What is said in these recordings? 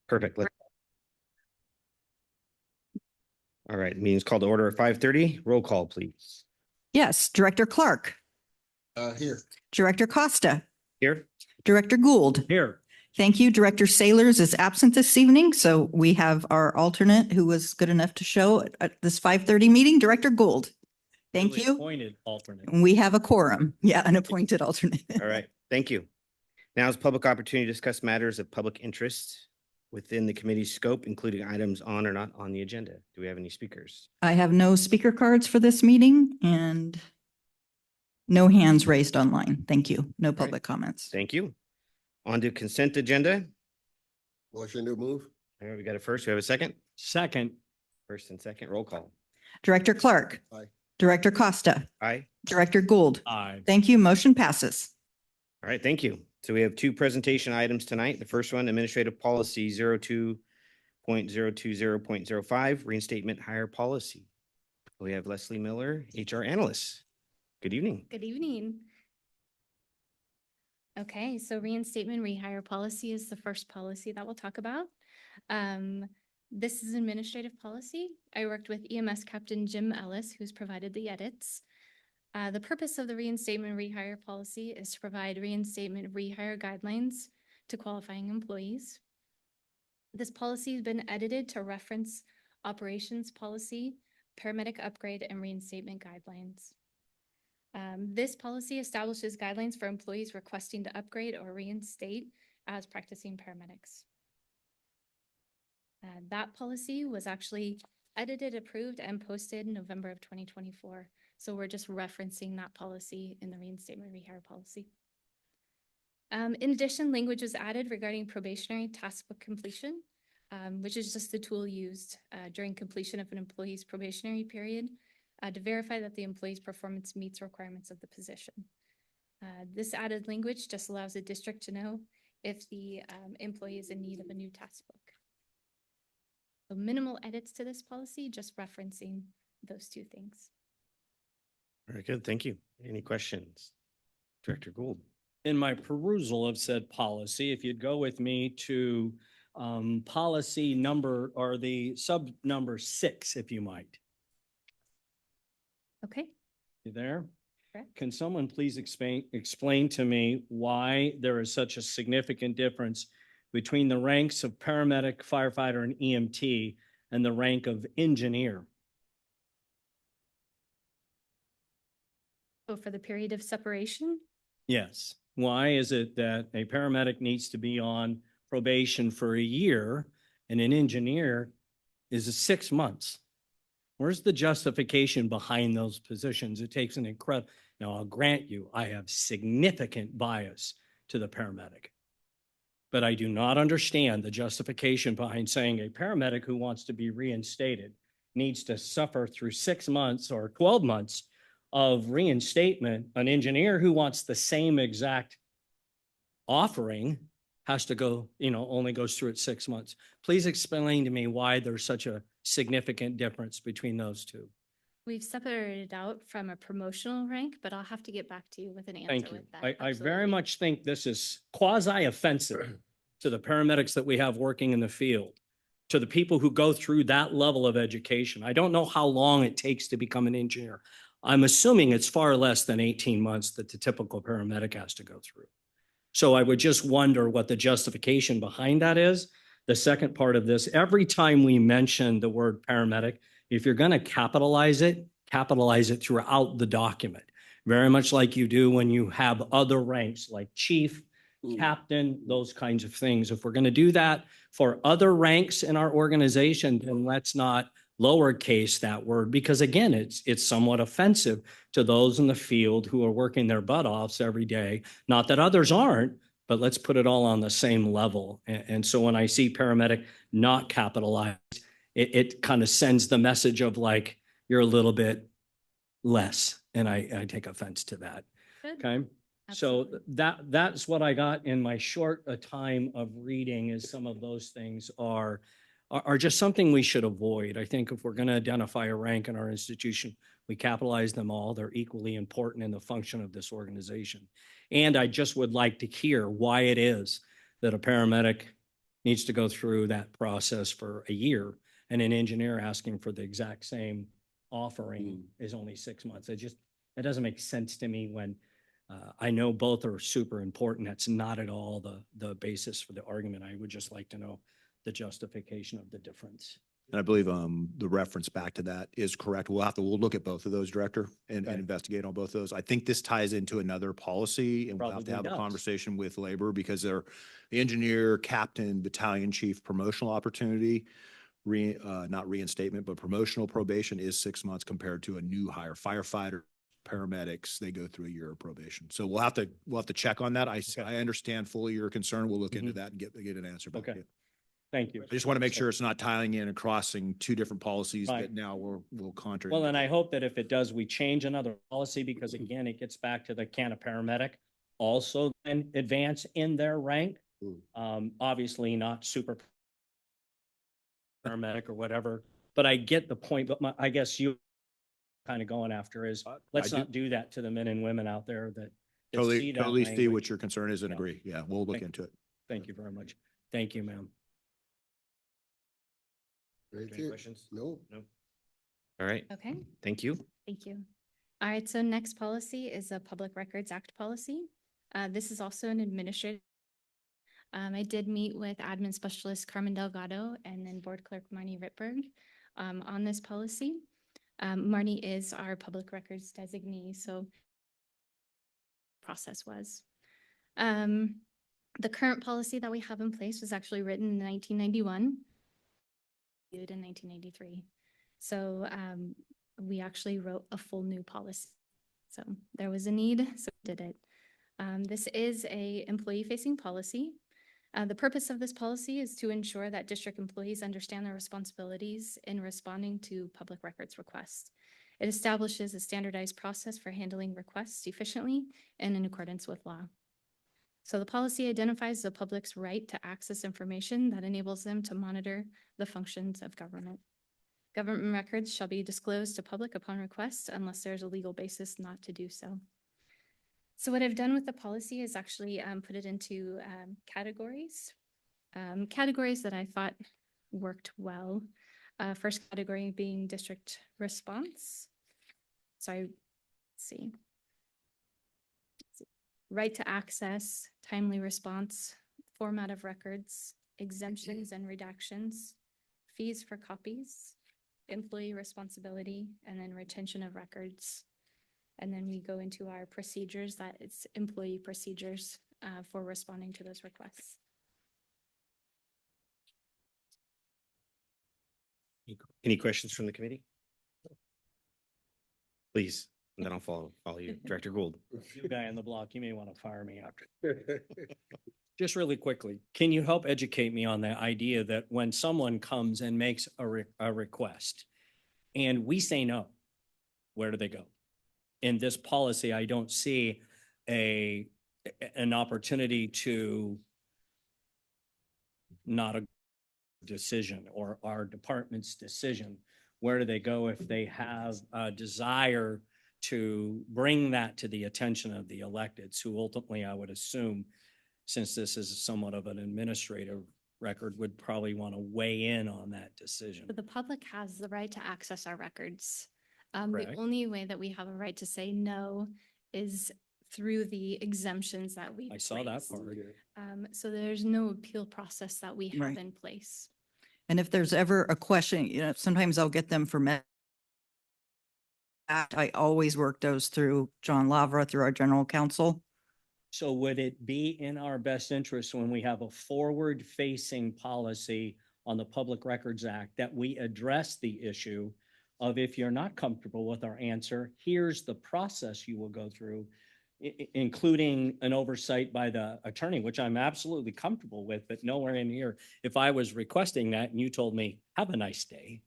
Perfect. All right, the meeting's called to order at 5:30. Roll call, please. Yes, Director Clark, Here. Director Costa, Here? Director Gould. Here. Thank you. Director Sailors is absent this evening, so we have our alternate who was good enough to show at this 5:30 meeting, Director Gould. Thank you. Appointed alternate. We have a quorum. Yeah, an appointed alternate. All right, thank you. Now is public opportunity to discuss matters of public interest within the committee's scope, including items on or not on the agenda. Do we have any speakers? I have no speaker cards for this meeting and no hands raised online. Thank you. No public comments. Thank you. On to consent agenda. Motion to move. All right, we got a first. We have a second. Second. First and second, roll call. Director Clark. Aye. Director Costa. Aye. Director Gould. Aye. Thank you. Motion passes. All right, thank you. So we have two presentation items tonight. The first one, Administrative Policy 02.020.05, Reinstatement Hire Policy. We have Leslie Miller, HR Analyst. Good evening. Good evening. Okay, so reinstatement rehire policy is the first policy that we'll talk about. This is administrative policy. I worked with EMS Captain Jim Ellis, who's provided the edits. The purpose of the reinstatement rehire policy is to provide reinstatement rehire guidelines to qualifying employees. This policy has been edited to reference operations policy, paramedic upgrade, and reinstatement guidelines. This policy establishes guidelines for employees requesting to upgrade or reinstate as practicing paramedics. That policy was actually edited, approved, and posted in November of 2024. So we're just referencing that policy in the reinstatement rehire policy. In addition, language was added regarding probationary task book completion, which is just the tool used during completion of an employee's probationary period to verify that the employee's performance meets requirements of the position. This added language just allows the district to know if the employee is in need of a new task book. So minimal edits to this policy, just referencing those two things. Very good, thank you. Any questions? Director Gould. In my perusal of said policy, if you'd go with me to policy number or the sub number 6, if you might. Okay. You there? Correct. Can someone please explain to me why there is such a significant difference between the ranks of paramedic, firefighter, and EMT and the rank of engineer? So for the period of separation? Yes. Why is it that a paramedic needs to be on probation for a year and an engineer is 6 months? Where's the justification behind those positions? It takes an incredible, now I'll grant you, I have significant bias to the paramedic, but I do not understand the justification behind saying a paramedic who wants to be reinstated needs to suffer through 6 months or 12 months of reinstatement. An engineer who wants the same exact offering has to go, only goes through it 6 months. Please explain to me why there's such a significant difference between those two. We've separated out from a promotional rank, but I'll have to get back to you with an answer Thank you. with that. I very Absolutely. much think this is quasi-offensive to the paramedics that we have working in the field, to the people who go through that level of education. I don't know how long it takes to become an engineer. I'm assuming it's far less than 18 months that the typical paramedic has to go through. So I would just wonder what the justification behind that is. The second part of this, every time we mention the word paramedic, if you're going to capitalize it throughout the document, very much like you do when you have other ranks like chief, captain, those kinds of things. If we're going to do that for other ranks in our organization, then let's not lowercase that word, because again, it's somewhat offensive to those in the field who are working their butt offs every day. Not that others aren't, but let's put it all on the same level. And so when I see paramedic not capitalized, it kind of sends the message of like, you're a little bit less. And I take offense to that. Good. Okay. Absolutely. So that's what I got in my short time of reading, is some of those things are just something we should avoid. I think if we're going to identify a rank in our institution, we capitalize them all. They're equally important in the function of this organization. And I just would like to hear why it is that a paramedic needs to go through that process for a year, and an engineer asking for the exact same offering is only 6 months. It doesn't make sense to me when I know both are super important. That's not at all the basis for the argument. I would just like to know the justification of the difference. And I believe the reference back to that is correct. We'll look at both of those, Director, and Okay. investigate on both of those. I think this ties into another policy, and we'll have to Probably have a does. conversation with labor because they're the engineer, captain, battalion chief promotional opportunity, not reinstatement, but promotional probation is 6 months compared to a new hire firefighter, paramedics, they go through a year of probation. So we'll have to check on that. I understand fully your concern. We'll look into that and get an answer back to Okay. you. Thank you. I just want to make sure it's not tying in and crossing two different policies Right. that now will contradict. Well, and I hope that if it does, we change another policy, because again, it gets back to the can a paramedic also then advance in their rank. Obviously not super paramedic or whatever, but I get the point, but I guess you kind of going after is, let's not do that to the men and women out there that see that Totally see language. what your concern is and Yeah. agree. Yeah, we'll look Thank- into it. Thank you very much. Thank you, ma'am. That's Any it. questions? No. All right, Okay, thank you. thank you. All right, so next policy is a Public Records Act policy. This is also an administrative. I did meet with admin specialist Carmen Delgado and then board clerk Marnie Ritberg on this policy. Marnie is our public records designee, so process was. The current policy that we have in place was actually written in 1991, in 1993. So we actually wrote a full new policy. So there was a need, so we did it. This is a employee-facing policy. The purpose of this policy is to ensure that district employees understand their responsibilities in responding to public records requests. It establishes a standardized process for handling requests efficiently and in accordance with law. So the policy identifies the public's right to access information that enables them to monitor the functions of government. Government records shall be disclosed to public upon request unless there's a legal basis not to do so. So what I've done with the policy is actually put it into categories. Categories that I thought worked well. First category being district response. Sorry, let's see. Right to access, timely response, format of records, exemptions and redactions, fees for copies, employee responsibility, and then retention of records. And then we go into our procedures, that it's employee procedures for responding to those requests. Any questions from the committee? Please, and then I'll follow you. Director Gould. You guy on the block, you may want to fire me after. Just really quickly, can you help educate me on the idea that when someone comes and makes a request and we say no, where do they go? In this policy, I don't see an opportunity to not a decision or our department's decision. Where do they go if they have a desire to bring that to the attention of the electeds, who ultimately, I would assume, since this is somewhat of an administrative record, would probably want to weigh in on that decision? But the public has the right to access our records. The Correct. only way that we have a right to say no is through the exemptions that we. I saw that placed. part. So there's no appeal process that we have Right. in place. And if there's ever a question, sometimes I'll get them for I always work those through John Lavra, through our general counsel. So would it be in our best interest when we have a forward-facing policy on the Public Records Act that we address the issue of, if you're not comfortable with our answer, here's the process you will go through, including an oversight by the attorney, which I'm absolutely comfortable with, but nowhere in here, if I was requesting that and you told me, have a nice day,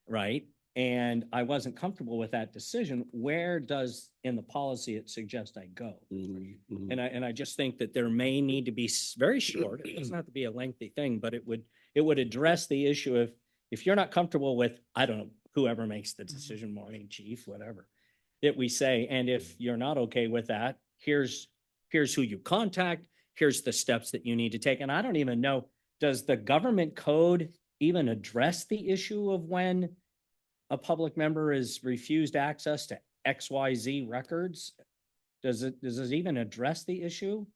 right? And I wasn't comfortable with that decision, where does in the policy it suggest I go? And I just think that there may need to be very short, it doesn't have to be a lengthy thing, but it would address the issue of, if you're not comfortable with, I don't know, whoever makes the decision, morning chief, whatever, that we say, and if you're not okay with that, here's who you contact, here's the steps that you need to take. And I don't even know does the government code even address the issue of when a public member is refused access to XYZ records? Does it even address the issue?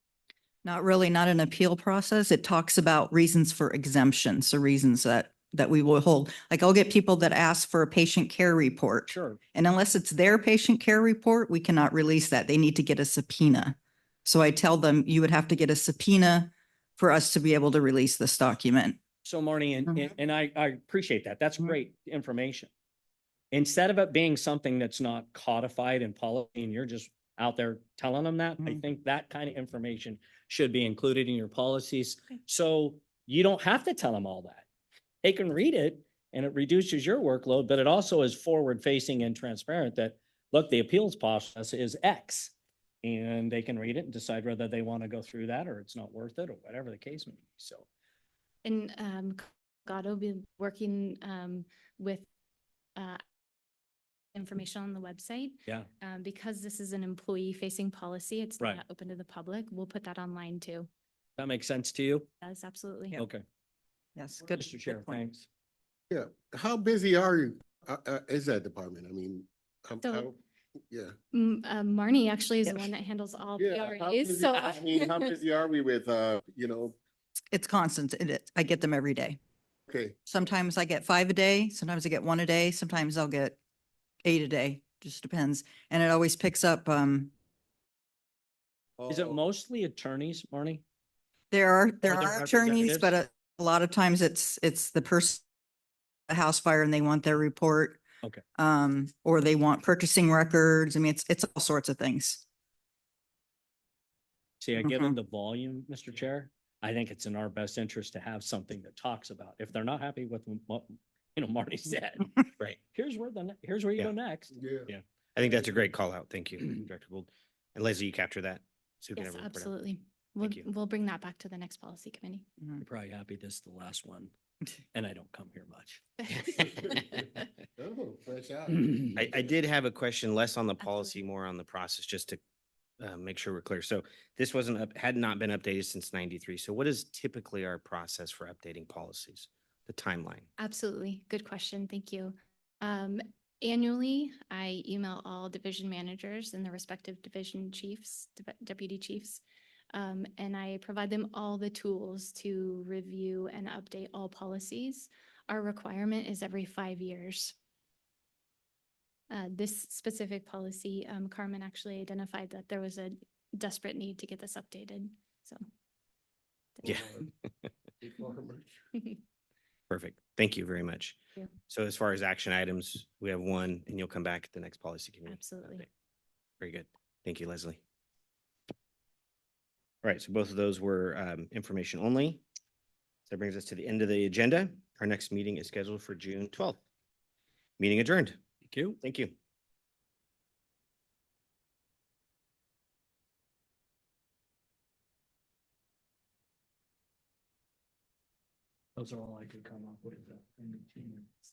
Not really, not an appeal process. It talks about reasons for exemption, so reasons that we will hold. Like I'll get people that ask for a patient care report. Sure. And unless it's their patient care report, we cannot release that. They need to get a subpoena. So I tell them you would have to get a subpoena for us to be able to release this document. So Marnie, Mhm. and I appreciate that. That's Mhm. great information. Instead of it being something that's not codified in policy and you're just out there telling them that, I Mhm. think that kind of information should be included in your policies. Okay. So you don't have to tell them all that. They can read it and it reduces your workload, but it also is forward facing and transparent that, look, the appeals process is X. And they can read it and decide whether they want to go through that or it's not worth it or whatever the case may be. So. And God will be working with information on the website. Yeah. Because this is an employee-facing policy, it's Right. not open to the public. We'll put that online too. That makes sense to you? That's absolutely. Yeah. Okay. Yes, good. Mr. good Chair, point. thanks. Yeah, how busy are you, is that department? I mean, So- yeah. Marnie actually is the Yeah. one that handles all Yeah, how PRAs, busy- so. I mean, how busy are we with, It's constant. I get them every day. okay, Sometimes I get 5 a day, sometimes I get 1 a day, sometimes I'll get 8 a day, just depends. And it always picks up, Is it mostly attorneys, Marnie? there are there attorneys, but representatives? a lot of times it's the person, the house fire and they want their report. Okay. Or they want purchasing records. I mean, it's all sorts of things. See, given the volume, Mr. Chair, I think it's in our best interest to have something that talks about, if they're not happy with what, Marty said, Right. here's where you Yeah. go next. yeah. I think that's a great call out. Thank you, Director Gould. And Leslie, you capture that? So we can Yes, have a report out. absolutely. We'll, Thank you. we'll bring that back to the next policy committee. You're probably happy this is the last one and I don't come here much. Oh, fresh out. I did have a question less on the policy, Absolutely. more on the process, just to make sure we're clear. So this had not been updated since 93. So what is typically our process for updating policies? The timeline? Absolutely. Good question. Thank you. Annually, I email all division managers and the respective division chiefs, deputy chiefs. And I provide them all the tools to review and update all policies. Our requirement is every 5 years. This specific policy, Carmen actually identified that there was a desperate need to get this updated, so. Yeah. Perfect. Thank you very much. Thank you. So as far as action items, we have one and you'll come back at the next policy committee. Absolutely. update. Very good. Thank you, Leslie. All right, so both of those were information only. So that brings us to the end of the agenda. Our next meeting is scheduled for June 12th. Meeting adjourned. Thank you. Thank you. Those are all I could come up with.